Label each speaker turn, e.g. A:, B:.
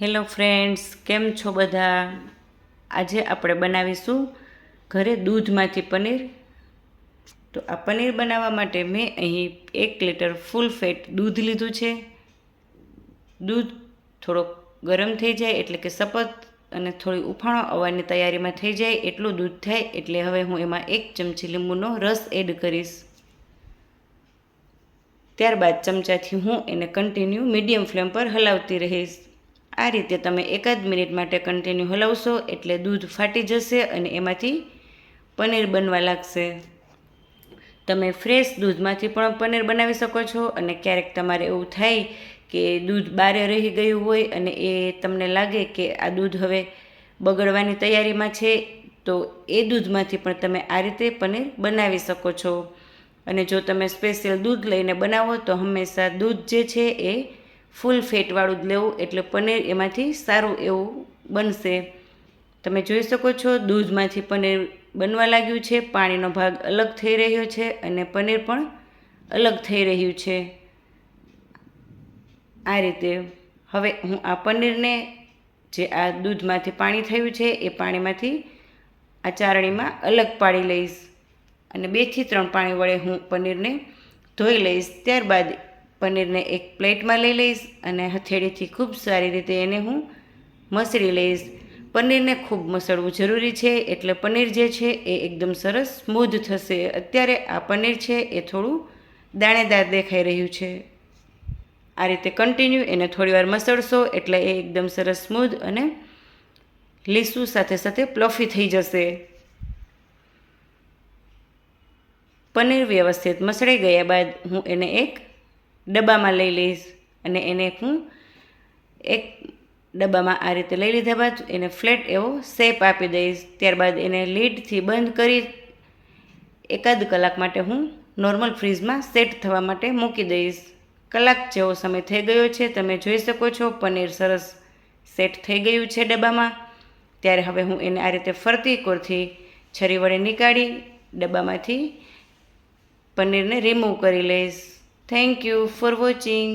A: Hello friends, કેમ છો બધા? આજે આપણે બનાવીશું ઘરે દૂધમાંથી પનીર. તો આ પનીર બનાવવા માટે મેં અહીં 1 લીટર ફૂલ ફેટ દૂધ લીધું છે. દૂધ થોડોક ગરમ થઈ જાય એટલે કે સપત અને થોડી ઉફાણો આવવાની તૈયારીમાં થઈ જાય એટલું દૂધ થાય એટલે હવે હું એમાં 1 ચમચી લીંબુનો રસ એડ કરીશ. ત્યારબાદ ચમચાથી હું એને કન્ટિન્યુ મીડિયમ ફ્લેમ પર હલાવતી રહીશ. આ રીતે તમે 1 મિનિટ માટે કન્ટિન્યુ હલાવશો એટલે દૂધ ફાટી જશે અને એમાંથી પનીર બનવા લાગશે. તમે ફ્રેશ દૂધમાંથી પણ પનીર બનાવી શકો છો અને ક્યારેક તમારે એવું થાય કે દૂધ બારે રહી ગયું હોય અને એ તમને લાગે કે આ દૂધ હવે બગડવાની તૈયારીમાં છે, તો એ દૂધમાંથી પણ તમે આ રીતે પનીર બનાવી શકો છો. અને જો તમે સ્પેશિયલ દૂધ લઈને બનાવો તો હંમેશા દૂધ જે છે એ ફૂલ ફેટવાળું જ લેવું એટલે પનીર એમાંથી સારું એવું બનશે. તમે જોઈ શકો છો દૂધમાંથી પનીર બનવા લાગ્યું છે, પાણીનો ભાગ અલગ થઈ રહ્યો છે અને પનીર પણ અલગ થઈ રહ્યું છે. આ રીતે હવે હું આ પનીરને જે આ દૂધમાંથી પાણી થયું છે એ પાણીમાંથી આ ચારણીમાં અલગ પાડી લઈશ અને 2 થી 3 પાણી વડે હું પનીરને ધોઈ લઈશ. ત્યારબાદ પનીરને એક પ્લેટમાં લઈ લઈશ અને હથેળીથી ખૂબ સારી રીતે એને હું મસળી લઈશ. પનીરને ખૂબ મસળવું જરૂરી છે એટલે પનીર જે છે એ એકદમ સરસ સ્મૂધ થશે. અત્યારે આ પનીર છે એ થોડું દાણેદાર દેખાઈ રહ્યું છે. આ રીતે કન્ટિન્યુ એને થોડીવાર મસળશો એટલે એ એકદમ સરસ સ્મૂધ અને લીસું સાથે સાથે પ્લફી થઈ જશે. પનીર વ્યવસ્થિત મસળાઈ ગયા બાદ હું એને એક ડબ્બામાં લઈ લઈશ અને એને હું એક ડબ્બામાં આ રીતે લઈ લીધા બાદ એને ફ્લેટ એવો શેપ આપી દઈશ. ત્યારબાદ એને લીડથી બંધ કરી 1 કલાક માટે હું નોર્મલ ફ્રીઝમાં સેટ થવા માટે મૂકી દઈશ. કલાક જેવો સમય થઈ ગયો છે. તમે જોઈ શકો છો પનીર સરસ સેટ થઈ ગયું છે ડબ્બામાં. ત્યારે હવે હું એને આ રીતે ફરતી કોરથી છરી વડે નીકાળી ડબ્બામાંથી પનીરને રિમૂવ કરી લઈશ. Thank you for watching.